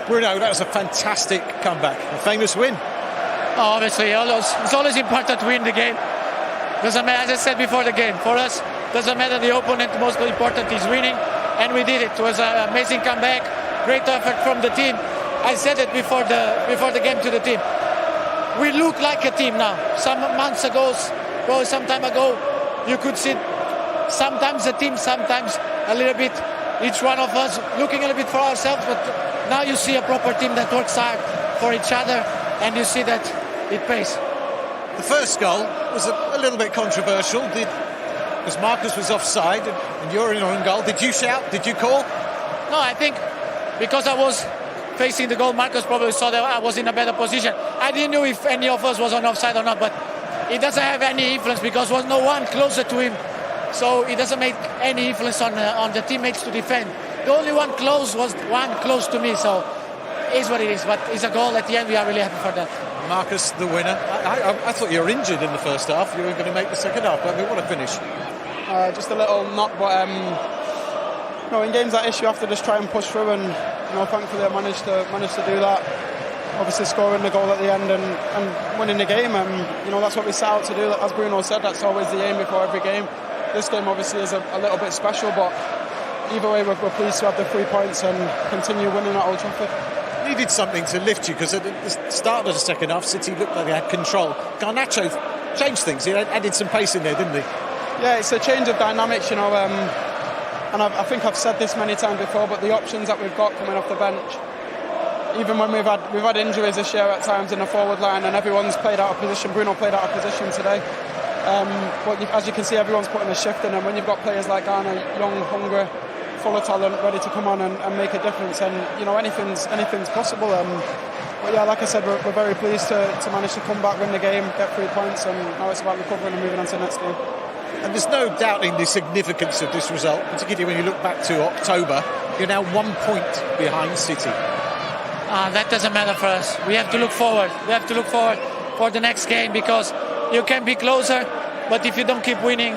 Bruno, that was a fantastic comeback, a famous win. Oh, obviously, it's always important to win the game. Doesn't matter, as I said before the game, for us, doesn't matter the opponent, the most important is winning, and we did it. It was an amazing comeback, great effort from the team. I said it before the game to the team. We look like a team now. Some months ago, some time ago, you could see sometimes a team, sometimes a little bit, each one of us looking a little bit for ourselves, but now you see a proper team that works hard for each other, and you see that it pays. The first goal was a little bit controversial, because Marcus was offside and you're in own goal. Did you shout? Did you call? No, I think because I was facing the goal, Marcus probably saw that I was in a better position. I didn't know if any of us was on offside or not, but it doesn't have any influence because there was no one closer to him. So it doesn't make any influence on the teammates to defend. The only one close was one close to me, so it is what it is. But it's a goal at the end. We are really happy for that. Marcus, the winner. I thought you were injured in the first half. You were going to make the second half, but what a finish. Just a little knock, but in games like this you have to just try and push through, and thankfully I managed to do that. Obviously scoring the goal at the end and winning the game, and that's what we set out to do. As Bruno said, that's always the aim before every game. This game obviously is a little bit special, but either way we're pleased to have the 3 points and continue winning at Old Trafford. Needed something to lift you, because at the start of the second half City looked like they had control. Garnacho changed things. He added some pace in there, didn't he? Yeah, it's a change of dynamics, and I think I've said this many times before, but the options that we've got coming off the bench, even when we've had injuries this year at times in the forward line and everyone's played out of position. Bruno played out of position today. But as you can see, everyone's putting a shift in, and when you've got players like Garner, young, hungry, full of talent, ready to come on and make a difference, and anything's possible. But yeah, like I said, we're very pleased to manage to come back, win the game, get 3 points, and now it's about recovering and moving on to the next game. And there's no doubting the significance of this result, particularly when you look back to October. You're now 1 point behind City. That doesn't matter for us. We have to look forward. We have to look forward for the next game, because you can be closer, but if you don't keep winning,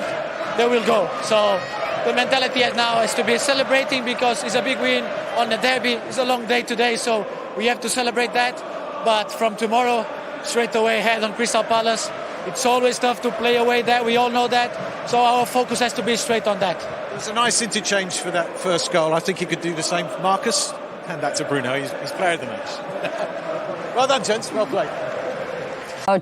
they will go. So the mentality now is to be celebrating, because it's a big win on the derby. It's a long day today, so we have to celebrate that. But from tomorrow, straight away head on Crystal Palace. It's always tough to play away there, we all know that. So our focus has to be straight on that. It was a nice interchange for that first goal. I think he could do the same for Marcus. Hand that to Bruno, he's player of the match. Well done, gents, well played.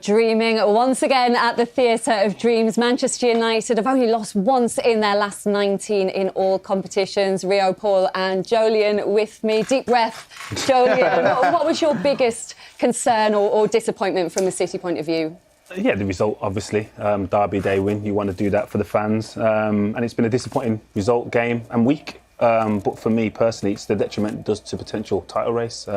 Dreaming once again at the Theatre of Dreams. Manchester United have only lost once in their last 19 in all competitions. Rio, Paul and Jolien with me. Deep breath. Jolien, what was your biggest concern or disappointment from the City point of view? Yeah, the result, obviously. Derby day win, you want to do that for the fans. And it's been a disappointing result, game and week. But for me personally, it's the detriment it does to potential title race.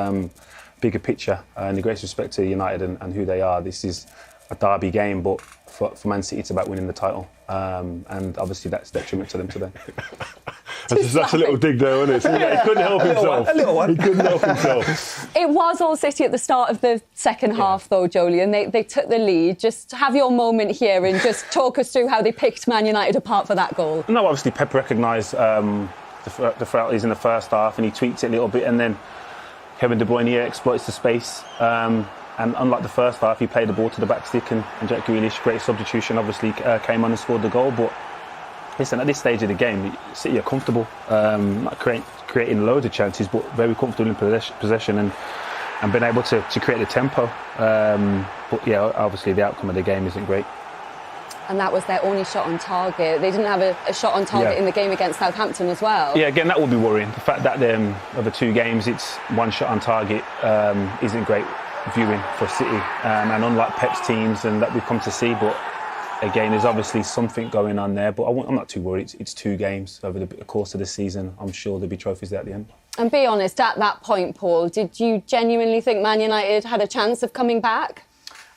Bigger picture, and the greatest respect to United and who they are. This is a derby game, but for Man City, it's about winning the title. And obviously that's detriment to them today. That's a little dig there, isn't it? He couldn't help himself. A little one. He couldn't help himself. It was all City at the start of the second half, though, Jolien. They took the lead. Just have your moment here and just talk us through how they picked Man United apart for that goal. No, obviously Pep recognised the frailties in the first half, and he tweaked it a little bit, and then Kevin De Bruyne exploits the space. And unlike the first half, he played the ball to the back stick, and Jack Grealish, great substitution, obviously came on and scored the goal. But listen, at this stage of the game, City are comfortable, not creating loads of chances, but very comfortable in possession and been able to create the tempo. But yeah, obviously the outcome of the game isn't great. And that was their only shot on target. They didn't have a shot on target in the game against Southampton as well. Yeah, again, that would be worrying. The fact that over 2 games, it's 1 shot on target isn't great viewing for City. And unlike Pep's teams and that we've come to see, but again, there's obviously something going on there. But I'm not too worried. It's 2 games over the course of the season. I'm sure there'll be trophies there at the end. And be honest, at that point, Paul, did you genuinely think Man United had a chance of coming back?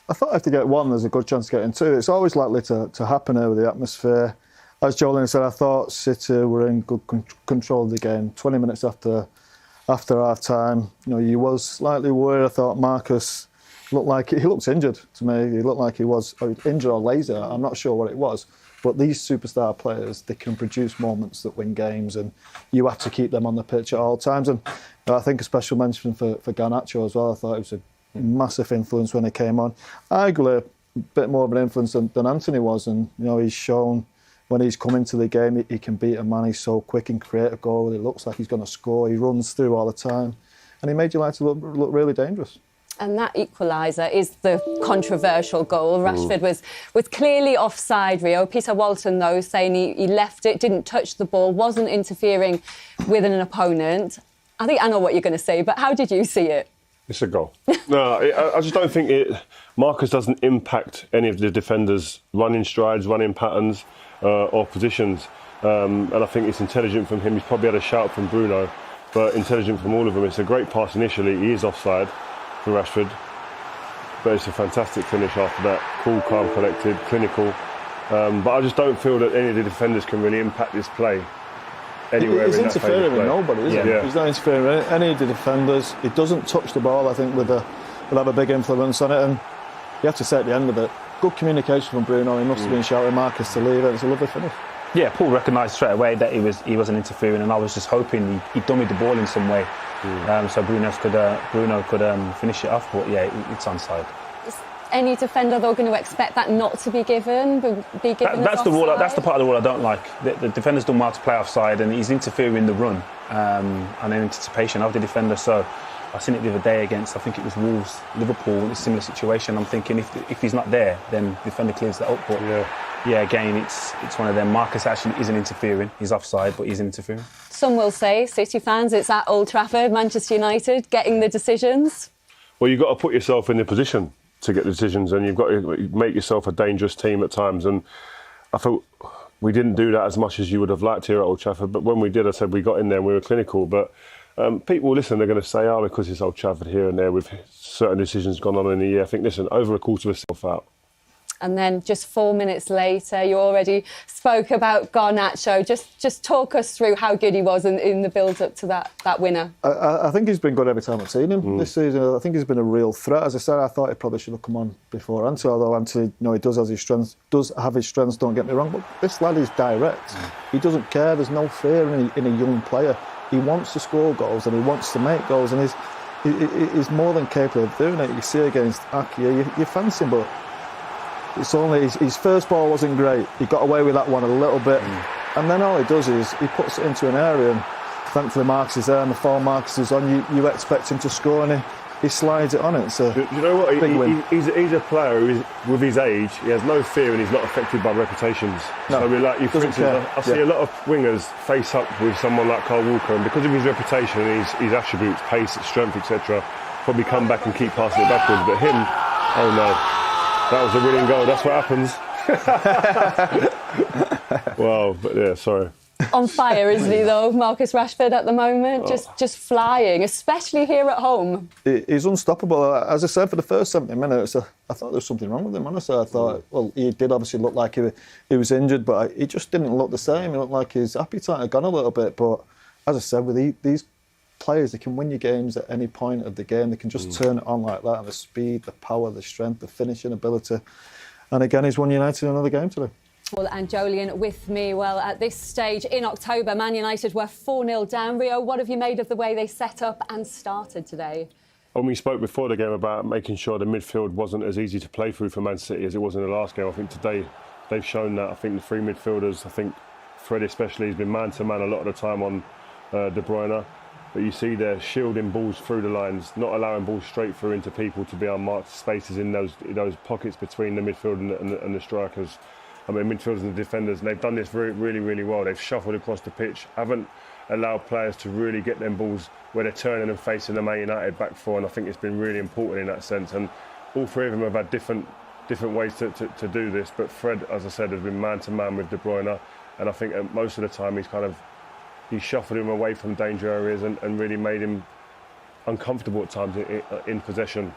I thought if they get 1, there's a good chance of getting 2. It's always likely to happen over the atmosphere. As Jolien said, I thought City were in good control of the game. 20 minutes after half-time, you was slightly worried. I thought Marcus looked injured to me. He looked like he was injured or lazy. I'm not sure what it was. But these superstar players, they can produce moments that win games, and you have to keep them on the pitch at all times. And I think a special mention for Garnacho as well. I thought it was a massive influence when he came on. Arguably a bit more of an influence than Anthony was, and he's shown when he's come into the game he can beat a man. He's so quick and create a goal. It looks like he's going to score. He runs through all the time, and he made United look really dangerous. And that equaliser is the controversial goal. Rashford was clearly offside, Rio. Peter Walton, though, saying he left it, didn't touch the ball, wasn't interfering with an opponent. I think I know what you're going to say, but how did you see it? It's a goal. No, I just don't think Marcus doesn't impact any of the defenders' running strides, running patterns or positions. And I think it's intelligent from him. He's probably had a shout from Bruno, but intelligent from all of them. It's a great pass initially. He is offside for Rashford, but it's a fantastic finish after that. Cool, calm, collected, clinical. But I just don't feel that any of the defenders can really impact this play anywhere. He's interfering with nobody, isn't he? He's not interfering with any of the defenders. He doesn't touch the ball. I think will have a big influence on it. And you have to say at the end of it, good communication from Bruno. He must have been shouting Marcus to leave it. It's a lovely finish. Yeah, Paul recognised straight away that he wasn't interfering, and I was just hoping he dummied the ball in some way, so Bruno could finish it off. But yeah, it's onside. Is any defender though going to expect that not to be given? That's the rule. That's the part of the rule I don't like. The defender's done well to play offside, and he's interfering in the run and in anticipation of the defender. So I seen it the other day against, I think it was Wolves, Liverpool, in a similar situation. I'm thinking if he's not there, then the defender clears that up. But yeah, again, it's one of them. Marcus actually isn't interfering. He's offside, but he's interfering. Some will say, City fans, it's at Old Trafford, Manchester United, getting the decisions. Well, you've got to put yourself in the position to get the decisions, and you've got to make yourself a dangerous team at times. And I thought we didn't do that as much as you would have liked here at Old Trafford. But when we did, I said we got in there and we were clinical. But people listen, they're going to say, because it's Old Trafford here and there with certain decisions gone on in the year. I think, listen, over a quarter of a self out. And then just 4 minutes later, you already spoke about Garnacho. Just talk us through how good he was in the build-up to that winner. I think he's been good every time I've seen him this season. I think he's been a real threat. As I said, I thought he probably should have come on before Anthony, although Anthony, he does have his strengths, don't get me wrong, but this lad is direct. He doesn't care. There's no fear in a young player. He wants to score goals and he wants to make goals, and he's more than capable of doing it. You see against Aki, you fancy him, but it's only his first ball wasn't great. He got away with that one a little bit, and then all he does is he puts it into an area, and thankfully Marcus is there, and the form Marcus is on. You expect him to score, and he slides it on it. So you know what? Big win. He's a player who, with his age, he has no fear, and he's not affected by reputations. No, so for instance, I see a lot of wingers face up with someone like Kyle Walker, and because of his reputation and his attributes, pace, strength, etc., probably come back and keep passing it backwards. But him, oh no. That was a winning goal. That's what happens. Wow, but yeah, sorry. On fire, isn't he, though, Marcus Rashford at the moment? Just flying, especially here at home. He's unstoppable. As I said, for the first 70 minutes, I thought there was something wrong with him, honestly. I thought, well, he did obviously look like he was injured, but he just didn't look the same. He looked like his appetite had gone a little bit. But as I said, with these players, they can win you games at any point of the game. They can just turn it on like that. And the speed, the power, the strength, the finishing ability. And again, he's won United another game today. Paul and Jolien with me. Well, at this stage in October, Man United were 4-0 down. Rio, what have you made of the way they set up and started today? When we spoke before the game about making sure the midfield wasn't as easy to play through for Man City as it was in the last game, I think today they've shown that. I think the three midfielders, I think Fred especially, has been man-to-man a lot of the time on De Bruyne. But you see they're shielding balls through the lines, not allowing balls straight through into people to be unmarked spaces in those pockets between the midfield and the strikers. I mean, midfielders and the defenders, and they've done this really, really well. They've shuffled across the pitch, haven't allowed players to really get them balls where they're turning and facing the Man United back four, and I think it's been really important in that sense. And all three of them have had different ways to do this, but Fred, as I said, has been man-to-man with De Bruyne, and I think most of the time he's shuffled him away from danger areas and really made him uncomfortable at times in possession.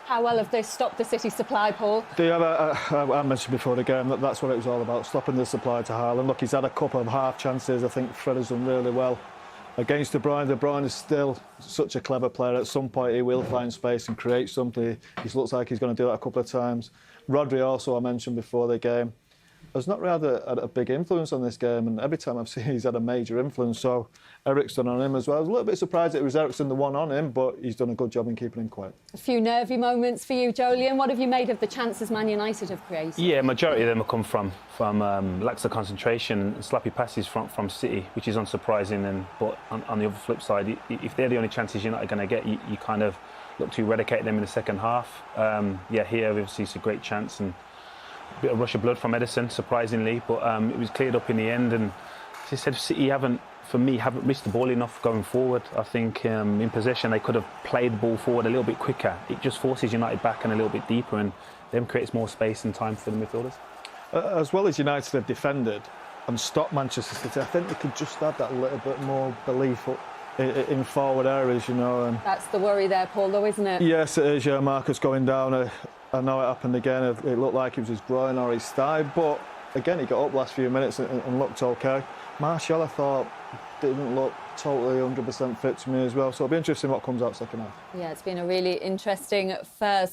How well have they stopped the City supply, Paul? I mentioned before the game that's what it was all about, stopping the supply to Haaland. Look, he's had a couple of half chances. I think Fred has done really well against De Bruyne. De Bruyne is still such a clever player. At some point he will find space and create something. He looks like he's going to do that a couple of times. Rodri also, I mentioned before the game. has not really had a big influence on this game, and every time I've seen he's had a major influence. So Eriksen on him as well. I was a little bit surprised that it was Eriksen the one on him, but he's done a good job in keeping him quiet. A few nervy moments for you, Jolien. What have you made of the chances Man United have created? Yeah, majority of them have come from lack of concentration, sloppy passes from City, which is unsurprising. But on the other flip side, if they're the only chances United are going to get, you kind of look to eradicate them in the second half. Here obviously it's a great chance and a bit of rush of blood from Ederson, surprisingly, but it was cleared up in the end. And as I said, City haven't missed the ball enough going forward. I think in possession they could have played the ball forward a little bit quicker. It just forces United back and a little bit deeper, and then creates more space and time for the midfielders. As well as United have defended and stopped Manchester City, I think they could just have that little bit more belief in forward areas, you know. And that's the worry there, Paul, though, isn't it? Yes, it is. Yeah, Marcus going down. I know it happened again. It looked like it was his groin or his thigh, but again, he got up last few minutes and looked okay. Martial, I thought, didn't look totally 100% fit to me as well. So it'll be interesting what comes out second half. Yeah, it's been a really interesting first